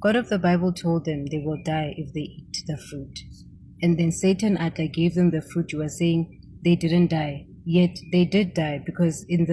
God of the Bible told them they will die if they eat the fruit. And then Satan Atta gave them the fruit. You were saying they didn't die, yet they did die, because in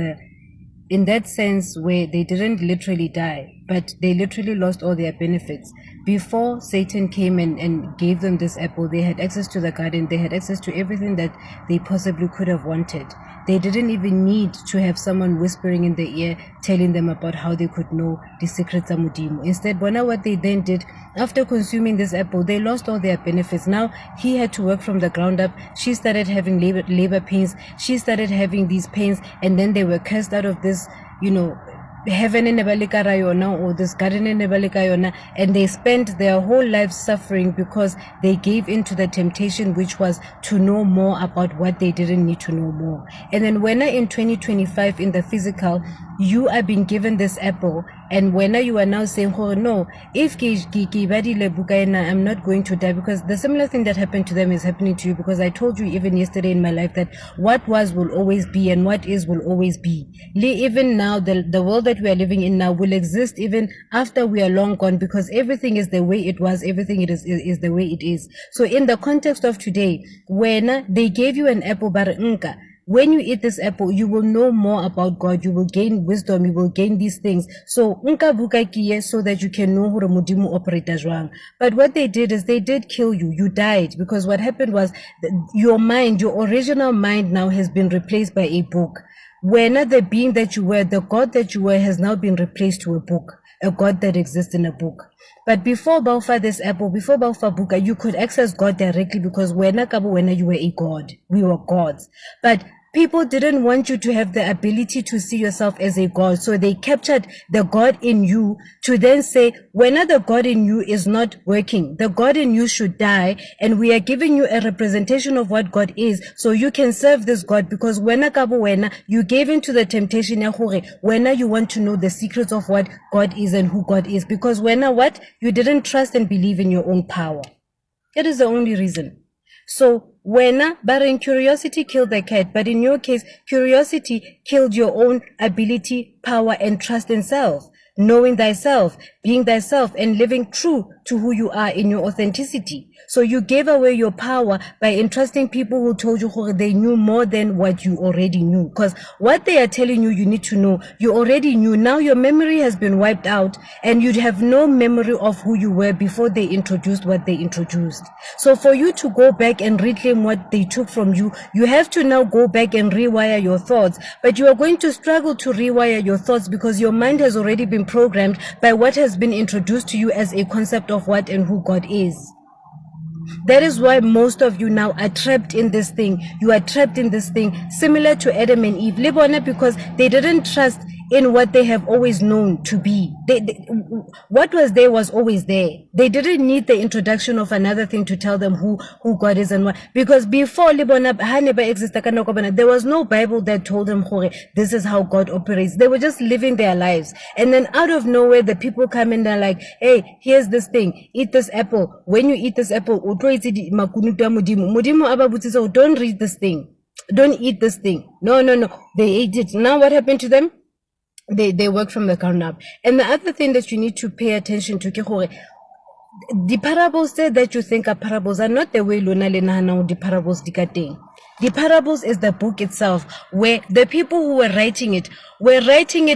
that sense where they didn't literally die, but they literally lost all their benefits. Before Satan came and gave them this apple, they had access to the garden, they had access to everything that they possibly could have wanted. They didn't even need to have someone whispering in their ear, telling them about how they could know the secrets of Mudimu. Instead, what they then did, after consuming this apple, they lost all their benefits. Now he had to work from the ground up. She started having labor pains. She started having these pains, and then they were cursed out of this, heaven in Nebalikayona or this garden in Nebalikayona, and they spent their whole lives suffering because they gave into the temptation, which was to know more about what they didn't need to know more. And then when in 2025 in the physical, you are being given this apple, and when you are now saying, oh no, if I'm not going to die, because the similar thing that happened to them is happening to you, because I told you even yesterday in my life that what was will always be and what is will always be. Even now, the world that we are living in now will exist even after we are long gone, because everything is the way it was, everything it is the way it is. So in the context of today, when they gave you an apple, when you eat this apple, you will know more about God. You will gain wisdom. You will gain these things. So, so that you can know how Mudimu operates wrong. But what they did is they did kill you. You died, because what happened was your mind, your original mind now has been replaced by a book. When the being that you were, the God that you were, has now been replaced to a book, a God that exists in a book. But before Baufa this apple, before Baufa Buka, you could access God directly, because when you were a God, we were gods. But people didn't want you to have the ability to see yourself as a God. So they captured the God in you to then say, when the God in you is not working, the God in you should die, and we are giving you a representation of what God is, so you can serve this God, because when you gave into the temptation when you want to know the secrets of what God is and who God is, because you didn't trust and believe in your own power. That is the only reason. So but in curiosity killed the cat, but in your case, curiosity killed your own ability, power, and trust in self, knowing thyself, being thyself, and living true to who you are in your authenticity. So you gave away your power by entrusting people who told you they knew more than what you already knew. Because what they are telling you, you need to know, you already knew. Now your memory has been wiped out, and you have no memory of who you were before they introduced what they introduced. So for you to go back and reclaim what they took from you, you have to now go back and rewire your thoughts. But you are going to struggle to rewire your thoughts, because your mind has already been programmed by what has been introduced to you as a concept of what and who God is. That is why most of you now are trapped in this thing. You are trapped in this thing, similar to Adam and Eve. Because they didn't trust in what they have always known to be. What was there was always there. They didn't need the introduction of another thing to tell them who God is and what. Because before there was no Bible that told them this is how God operates. They were just living their lives. And then out of nowhere, the people come in, they're like, hey, here's this thing. Eat this apple. When you eat this apple, don't read this thing. Don't eat this thing. No. They ate it. Now what happened to them? They work from the ground up. And the other thing that you need to pay attention to, the parables that you think are parables are not the way Luna Lena the parables dikating. The parables is the book itself, where the people who were writing it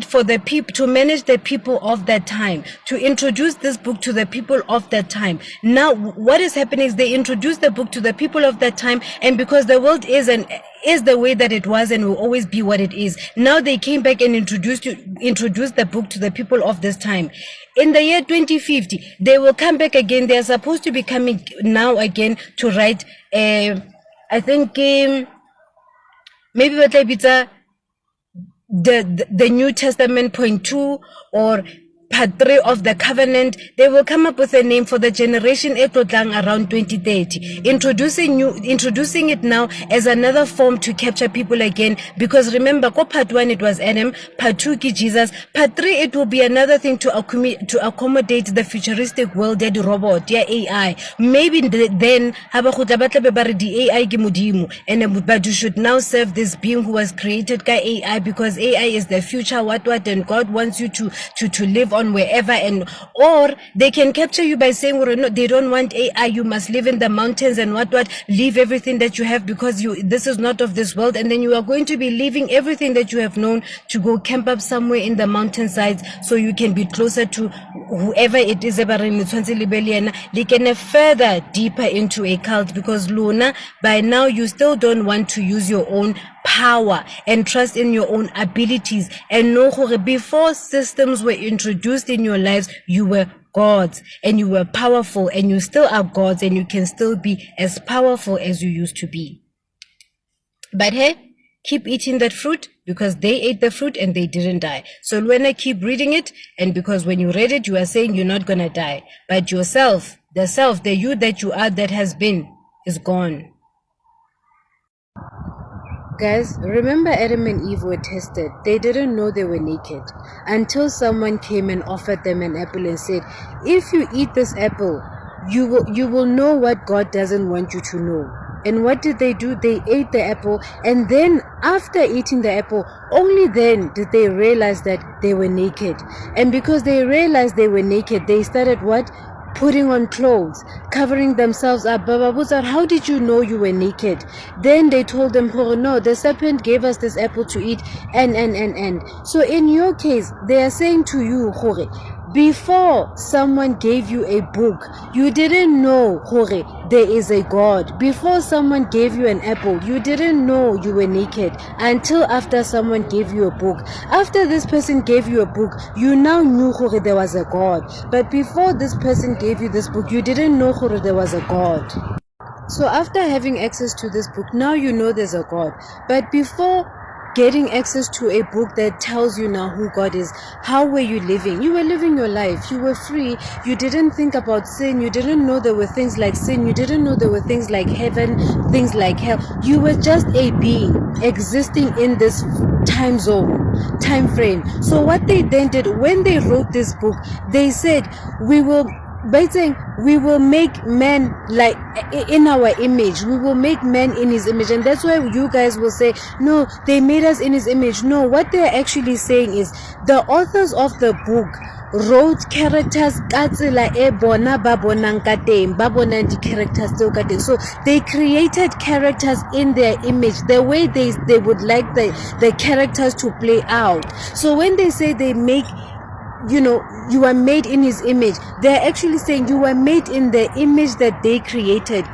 for the people, to manage the people of that time, to introduce this book to the people of that time. Now, what is happening is they introduce the book to the people of that time, and because the world is the way that it was and will always be what it is, now they came back and introduced the book to the people of this time. In the year 2050, they will come back again. They are supposed to be coming now again to write I think maybe the New Testament point 2 or part 3 of the covenant. They will come up with a name for the generation around 2030, introducing it now as another form to capture people again. Because remember, part 1 it was Adam, part 2 Jesus, part 3 it will be another thing to accommodate the futuristic world, the robot, AI. Maybe then the AI and but you should now serve this being who was created by AI, because AI is the future, what and God wants you to live on on wherever, and or they can capture you by saying, well, no, they don't want AI, you must live in the mountains and what, leave everything that you have because this is not of this world, and then you are going to be leaving everything that you have known to go camp up somewhere in the mountainsides so you can be closer to whoever it is. They can further deeper into a cult because Luna, by now you still don't want to use your own power and trust in your own abilities, and know before systems were introduced in your lives, you were gods and you were powerful, and you still are gods, and you can still be as powerful as you used to be. But hey, keep eating that fruit because they ate the fruit and they didn't die. So when I keep reading it, and because when you read it, you are saying you're not gonna die, but yourself, the you that you are that has been, is gone. Guys, remember Adam and Eve were tested. They didn't know they were naked until someone came and offered them an apple and said, if you eat this apple, you will know what God doesn't want you to know. And what did they do? They ate the apple, and then after eating the apple, only then did they realize that they were naked. And because they realized they were naked, they started what? Putting on clothes, covering themselves up. How did you know you were naked? Then they told them, oh no, the serpent gave us this apple to eat, and. So in your case, they are saying to you, Hore, before someone gave you a book, you didn't know, Hore, there is a God. Before someone gave you an apple, you didn't know you were naked until after someone gave you a book. After this person gave you a book, you now knew, Hore, there was a God. But before this person gave you this book, you didn't know, Hore, there was a God. So after having access to this book, now you know there's a God. But before getting access to a book that tells you now who God is, how were you living? You were living your life. You were free. You didn't think about sin. You didn't know there were things like sin. You didn't know there were things like heaven, things like hell. You were just a being existing in this time zone, time frame. So what they then did when they wrote this book, they said, by saying we will make man like in our image, we will make man in his image. And that's why you guys will say, no, they made us in his image. No, what they're actually saying is the authors of the book wrote characters so they created characters in their image, the way they would like the characters to play out. So when they say they make, you are made in his image, they're actually saying you were made in the image that they created.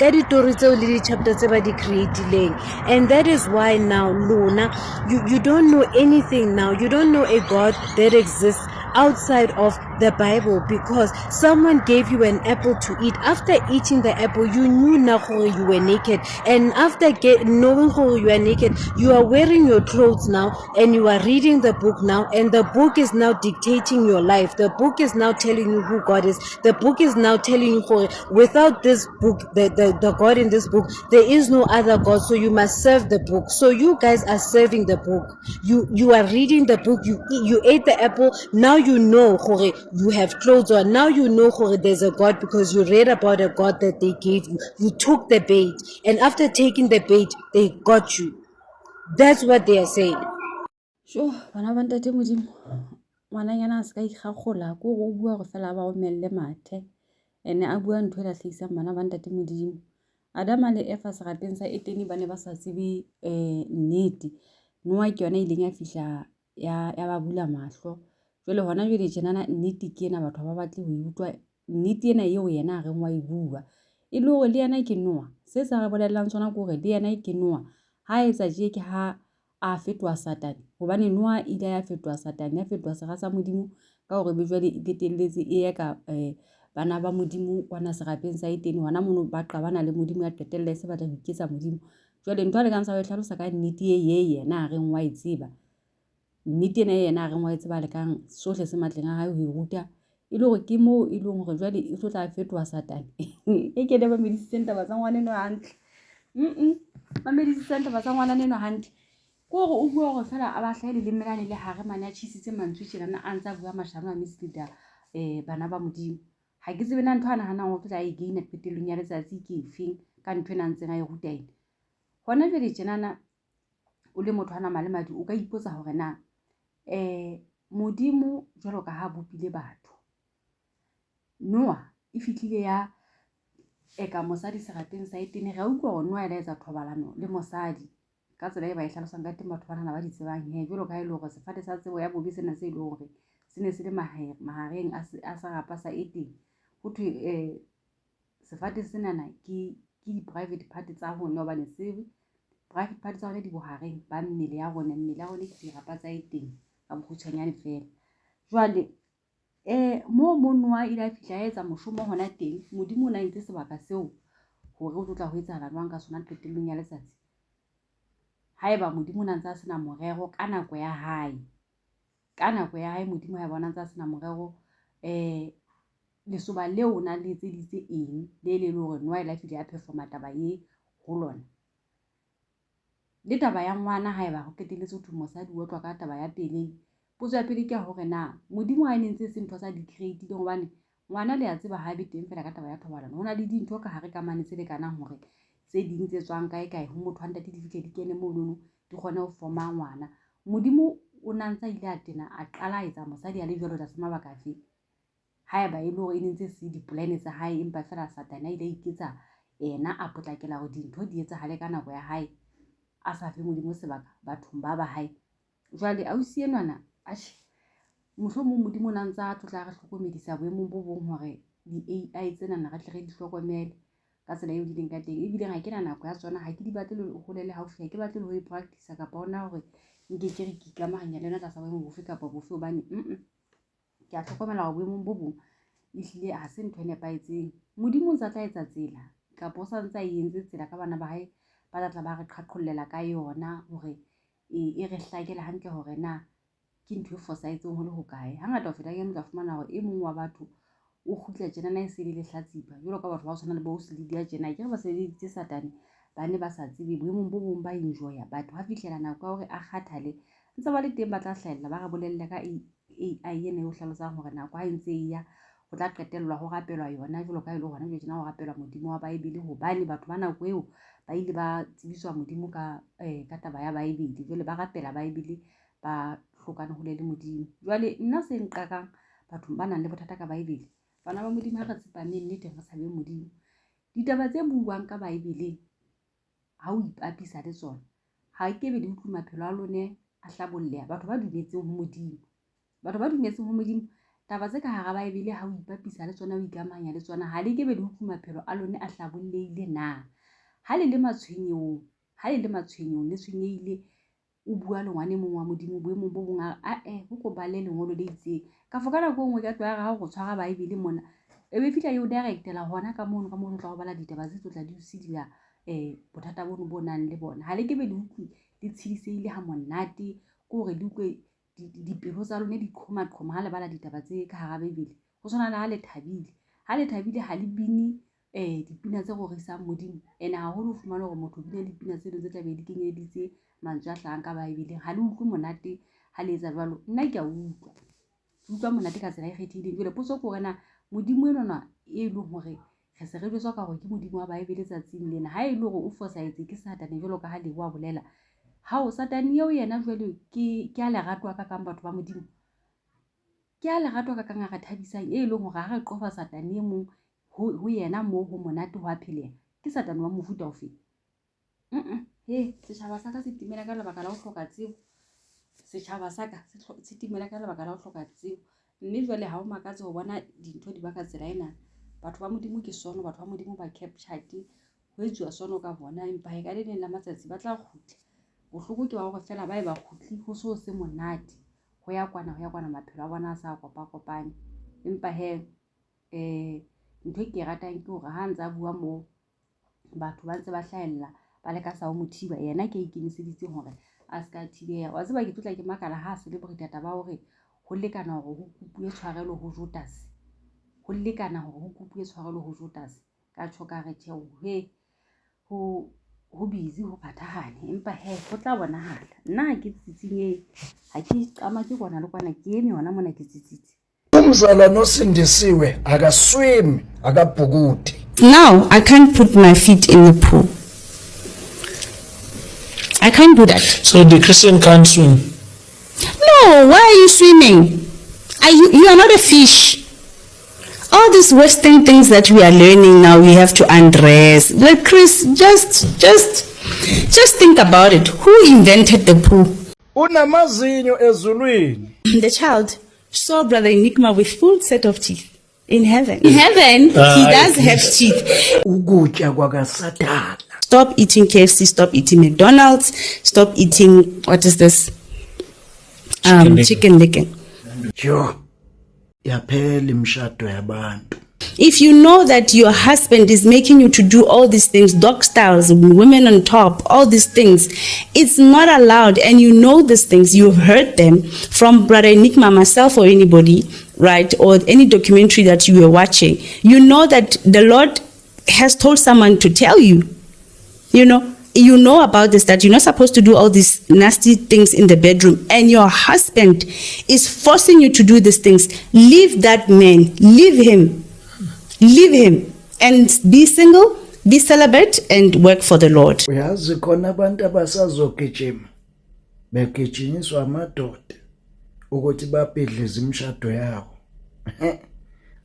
And that is why now, Luna, you don't know anything now. You don't know a God that exists outside of the Bible because someone gave you an apple to eat. After eating the apple, you knew now you were naked, and after knowing how you are naked, you are wearing your clothes now, and you are reading the book now, and the book is now dictating your life. The book is now telling you who God is. The book is now telling you without this book, the God in this book, there is no other God, so you must serve the book. So you guys are serving the book. You are reading the book. You ate the apple. Now you know you have clothes on. Now you know there's a God because you read about a God that they gave you. You took the bait, and after taking the bait, they got you. That's what they are saying. Sure, bana ba ntate Modimo, ngwananyana a se ka ikgakgola ko go bua go fela ba omelle mathe, ene a bua ntho e latlhisang bana ba ntate Modimo. Adama le Eva serapeng sa Edene ba ne ba sa tsebe nnete. Noha ke yona ileng ya fihla ya ba bula mahlo. Jwale hona jwale tjenana nnete ke ena batho ba batle ho utlwa nnete ena eo yena a reng wa e bua. E le hore le yena ke Noha. Se sa re bolellang tsona ke hore le yena ke Noha. Ha etsa je ke ha a fetwa Satane. Hobane Noha ile ya fetwa Satane, ya fetwa sera sa Modimo ka hore be jwale e qetelletse e ya ka bana ba Modimo kwana serapeng sa Edene. Hona mono ba qabana le Modimo ya qetella se batla ho iketsa Modimo. Jwale ntwa le ka nsa ho hlalosa ka nnete ye yena a reng wa e tseba. Nnete ena yena a reng wa e tseba le kang sohle se matleng a hae ho iruta. E le hore ke moo e leng hore jwale e tlo tla fetwa Satane. E ke ba medisitse ntaba tsa ngwana eno hantle. Ba medisitse ntaba tsa ngwana eno hantle. Ko go o bua go fela a ba hlaile le melane le hare mane a tšhisitse mantswe tšena a ntsa bua mashano a misleader bana ba Modimo. Ha ke tsebe na ntho a nahanang go tla e gaina petelong ya letsatsi ke efeng ka ntho ena ntseng a e ruta ena. Hona jwale tjenana o le motho ana malemadi o ka ipotsa hore na modimo jwalo ka ha bopile batho. Noha e fihlile ya eka mosadi serateng sa Edene. Re utlwa hore Noha etsa thobalano le mosadi ka tsela e ba e hlalosang ka teng batho bana ba di tsebang jwalo ka ha ile hore sefate sa tsebo ya bobe sena se ile hore se ne se le mahareng a serapa sa Edene. Ho thwe sefate senana ke di-private party tsa rona hobane private party tsa rona di bohareng ba mmele ya rona ke dirapa tsa Edene ka bokgutshwanyane fela. Jwale mo Noha ile a fihla etsa moshomo hona teng. Modimo o na entse sebaka seo hore o tla ho etsahala jwang ka sona qetellong ya letsatsi. Haeba modimo o na ntse a sena morero ka nako ya hae, modimo ha bona ntse a sena morero lesoba leo o na le etseditse eng le hore Noha ile a fihla a performa taba ye ho lona. Le taba ya ngwana haeba ho qetelletse ho thwe mosadi o tlwa ka taba ya pelehi. Potso ya pele ke ya hore na modimo ha ne ntse se ntho tsa di-create hobane ngwana le a tseba ha be teng fela ka taba ya thobalano. Hona le dintho ka hare ka mane tse lekanang hore tse ding tse tswang kae ho motho wa ntate di fihle di kene mono di kgone ho forma ngwana. Modimo o na ntse ile a tena a qala etsa mosadi a le jwalo tlasa mabaka afe. Haeba e le hore e ne ntse se di-plan tsa hae empa fela Satane ile a iketsa ena a potlakela hore dintho di etsahale ka nako ya hae a sa fe modimo sebaka bathong ba hae. Jwale ausi enwana mohlomong modimo o na ntse a tlotla re hlokomedisa boemong bo bong hore di-AI tsena re tle re di hlokomele ka tsela eo di leng ka teng. Ebile ha ke na nako ya tsona, ha ke di batle le holele haufi, ha ke batle le ho e-practice kapa hona hore nke ke re ke ikamahanya le yona tlasa boemo bofe kapa bofe hobane ke a hlokomela hore boemong bo bong ehlile ha se ntho e nepahetseng. Modimo o ntse a tla etsa tsela kapa o sa ntse a entse tsela ka bana ba hae ba tla ba re qhaqhollela ka yona hore e re hlakela hantle hore na ke ntho e fosahetseng ho le hokae. Hangata ho feta ke motla fumana hore e mong wa batho o kgutla tjena na e se le lehlatsipa jwalo ka batho ba tshwana le bo Silidia tjena ke re ba sebeditse Satane ba ne ba sa tsebe boemong bo bong ba enjoya batho ha fihlela nako ya hore a kgathale ntse ba le teng ba tla hlahella ba re bolelle ka AI ena o hlalosang hore nako ha ntse e ya ho tla qetellwa ho rapelwa yona jwalo ka ile hona jwale tjena ho rapelwa modimo wa Baebele hobane batho ba nako eo ba ile ba tsebiswa modimo ka taba ya Baebele. Jwale ba rapela Baebele ba hlokana hole le modimo. Jwale nna se nqakang bathong ba nang le bothata ka Baebele, bana ba modimo ha re tsepameng nnete re sabe modimo. Ditaba tse buuwang ka Baebele ha o ipapisa le tsona ha ke be di utlwe maphelo a lone a hlabolleha. Batho ba dumetseng ho modimo taba tse ka hara Baebele ha o ipapisa le tsona o ikamahanya le tsona ha le ke be di utlwe maphelo a lone a hlabollehile na. Ha le le matshwenyong le tshwenyehile o bua le ngwane mong wa modimo boemong bo bong ho ko bale lengolo le itseng ka foka nako nngwe ka tloya ga go tshwara Baebele mona e be fihla yo directela hona ka mono tla go bala ditaba tse tla di usidila bothata bono bo nang le bona. Ha le ke be di utlwe di tshidisehile ha monate ko re di utlwe dipelo tsa lone di qhoma ha le bala ditaba tse ka hara Baebele. Ho tshwana le ha le thabile ha le bine dipina tse rorisang modimo ene haholo o fumana hore motho o bina dipina tse ding tse tla be di kenyeditse mantswe a hlahang ka Baebeleng. Ha le utlwe monate ha le etsa jwalo. Nna ke a utlwa monate ka tsela e kgethileng. Jwale potso ke hore na modimo enwana e leng hore re se re jwetswa ka hore ke modimo wa Baebele tsatsing lena ha e le hore o fosahetse ke Satane jwalo ka ha le wa bolela ha o Satane eo yena jwale ke a lerato ka kang batho ba modimo, ke a lerato ka kang a re thabisang e leng hore ha re qofa Satane e mong ho yena moo ho monate ho a pheleha ke Satane wa mofuta o fe. Setjhaba sa ka se timela ka lebaka la ho hloka tsebo. Mme jwale ha o makatse ho bona dintho di baka tsela ena. Batho ba modimo ke sono, batho ba modimo ba captured ho etsuwa sono ka bona empa e ka le neng la matsatsi ba tla kgutla. Bohloko ke ba hore fela ba e ba kgutli ho so se monate ho ya kwana maphelo a bona a sa kopane empa ntho e ke ratang ke hore ha ntse a bua moo batho ba ntse ba hlahella ba le ka sa o mothiba yena ke ikemiseditse hore a ska thibeha. Wa tseba ke tlotla ke makala ha celebrate taba hore ho lekana hore ho kupuwe tshwarelo ho Judas, ho lekana hore ho kupuwe tshwarelo ho Judas ka chokarete ho busy ho phathahane empa ho tla bonahala. Nna ha ke tsitsinye ha ke qama ke kwana le kwana ke eme hona mona ke tsitsitse. Umzalwane osindisiwe akaswimi akabhukude. Now I can't put my feet in the pool. I can't do that. So the Christian can't swim? No, No, why are you swimming? You are not a fish. All these Western things that we are learning now, we have to undress. Like Chris, just think about it. Who invented the poo? Unamazinyo ezulwini. The child saw Brother Enigma with full set of teeth in heaven. In heaven, he does have teeth. Ukutya kwakaSathana. Stop eating KFC, stop eating McDonald's, stop eating, what is this? Chicken licking. Jo, yaphela imshado yabantu. If you know that your husband is making you to do all these things, dog styles, women on top, all these things, it's not allowed. And you know these things, you've heard them from Brother Enigma, myself, or anybody, right? Or any documentary that you were watching. You know that the Lord has told someone to tell you. You know about this, that you're not supposed to do all these nasty things in the bedroom, and your husband is forcing you to do these things. Leave that man, leave him, and be single, be celibate, and work for the Lord. Uyazi khona abantu abasazogijima begijinyiswa amadoda ukuthi bapidlize imshado yabo.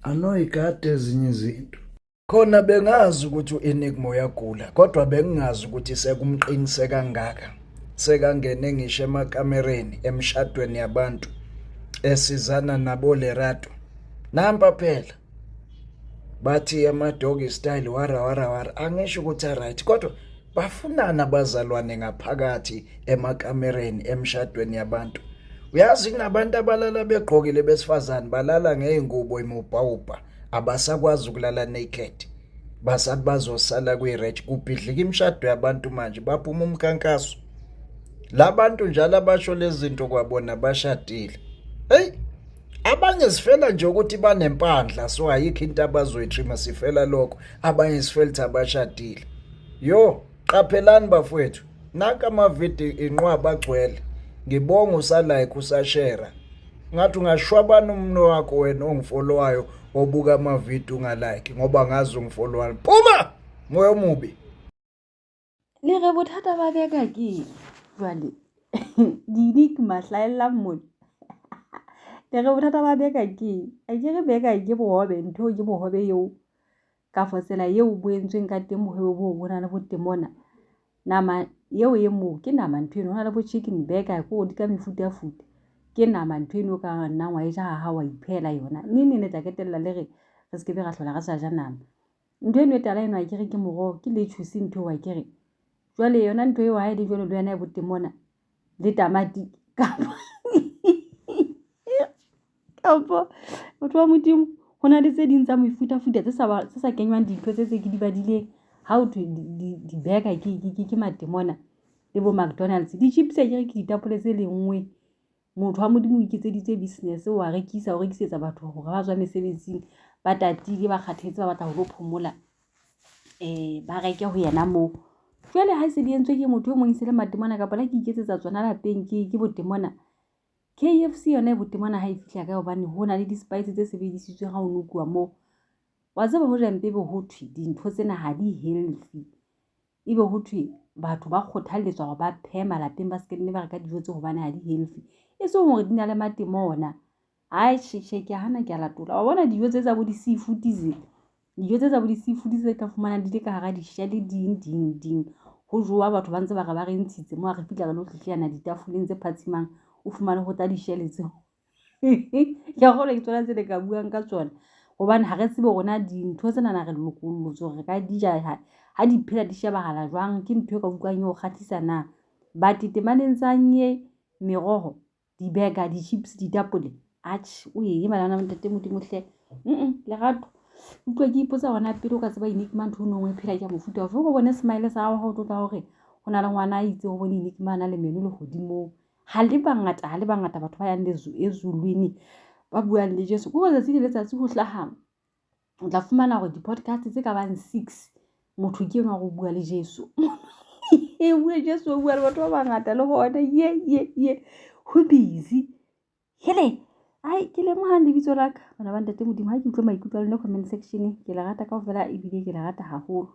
Anoyigade ezinye izinto. Khona bengazi ukuthi uEnigma uyagula, kodwa bengingazi ukuthi sekumqinise kangaka. Sekangene ngisho emakamereni emshadweni yabantu esizana nabo Lerato. Namba phela. Bathi amadogi style wara angisho ukuthi right, kodwa bafunana abazalwane ngaphakathi emakamereni emshadweni yabantu. Uyazi kunabantu abalala begqokile besifazane balala ngeingubo imubhawubha. Abasakwazi ukulala naked, basathi bazosala kwi-rage. Kubhidlika imshado yabantu manje, baphuma umkhankaso. Labantu njalo abasho lezi zinto kwabona bashadile. Hey, abanye sifela nje ukuthi banempandla, so ayikho into abazoyitrima, sifela lokho. Abanye sifela abashadile. Yo, qaphelani bafowethu, naka amavideo inqwaba agcwele. Ngibonga usalike usashare. Ngathi ungashwabana umno wakho wena ongifollowayo obuka amavideo ungalike ngoba ngazi ungifollowa. Phuma moya omubi. Le re bothata ba beka ke jwale dinik mahlaela mona. Le re bothata ba beka ke a ke re beka ke bohobe ntho ke bohobe eo ka fotsela eo boentsweng ka teng bohobe bo bona le botemona. Nama eo e mo ke nama ntho eno hona le bo chicken burger ko di ka mefuta futa. Ke nama ntho eno ka nna wa ja ha wa iphela yona. Nini ne tla ketella le re se ke be ga hlola ga sa ja nama. Ntho eno e tala eno a kere ke morogo ke lettuce ntho wa kere. Jwale yona ntho eo ha e di jwalo le yona e botemona le tamati kapa. Kapa motho wa modimo hona le tse ding tsa mefuta futa tse sa kenywang dintho tse ke di badileng. Ha o thwe di burger ke matemona le bo McDonald's di chips e kere ke ditapole tse le nngwe. Motho wa modimo o iketseditse business o a rekisetsa batho hore ba tswa mesebetsing ba tatile ba kgathetse ba batla ho phomola ba reke ho yena mo. Jwale ha se di entswe ke motho o mong se le matemona ka pala ke iketsetsa tsona lapeng ke botemona. KFC yona e botemona ha e fihla ka hobane hona le di-spice tse sebedisitsweng ha o nukuwa mo. Wa tseba ho jang pebe ho thwe dintho tsena ha di healthy. Ebe ho thwe batho ba kgothalletswa hore ba phe malapeng ba se ke nne ba reka dijo tse hobane ha di healthy. E so hore di na le matemona. Ai ke hana ke a latola. Wa bona dijo tse tsa bo di-seafood tse. Dijo tse tsa bo di-seafood tse ka fumana di le ka hara di-shell ding. Ho jowa batho ba ntse ba re ba re ntshitse mo a re fitla ka lo tlhihliana ditafoleng tse phatsimang o fumane ho tla di-shell tseo. Ke a gola ke tsona tse le ka buang ka tsona hobane ha re tsebe rona dintho tsena na re lokolotso re ka di ja ha di phela di shebahala jwang ke ntho e ka utlwang eo kgatlisa na. Ba tetemaneng tsa nye meroho di-burger, di-chips, ditapole. Atjhe o ye malana ntate modimo hle. Lerato utlwa ke ipotsa hona pele o ka tseba Enigma ntho no ngwe phela ke mofuta o go bone smile sa hao ha o tlotla hore hona le ngwana a itse go bone Enigma na le meno le godimo. Ha le bangata batho ba yang ezulwini ba buang le Jesu go tsatsi le letsatsi ho hlaha. O tla fumana hore di-podcast tse ka bang 6 motho ke enwa go bua le Jesu. E bua Jesu o bua le batho ba bangata le hona ye ho busy hele. Ai ke le mohang lebitso la ka bana ba ntate modimo ha ke utlwa maikutlo a lena comment section ke la rata kaofela ebile ke la rata haholo.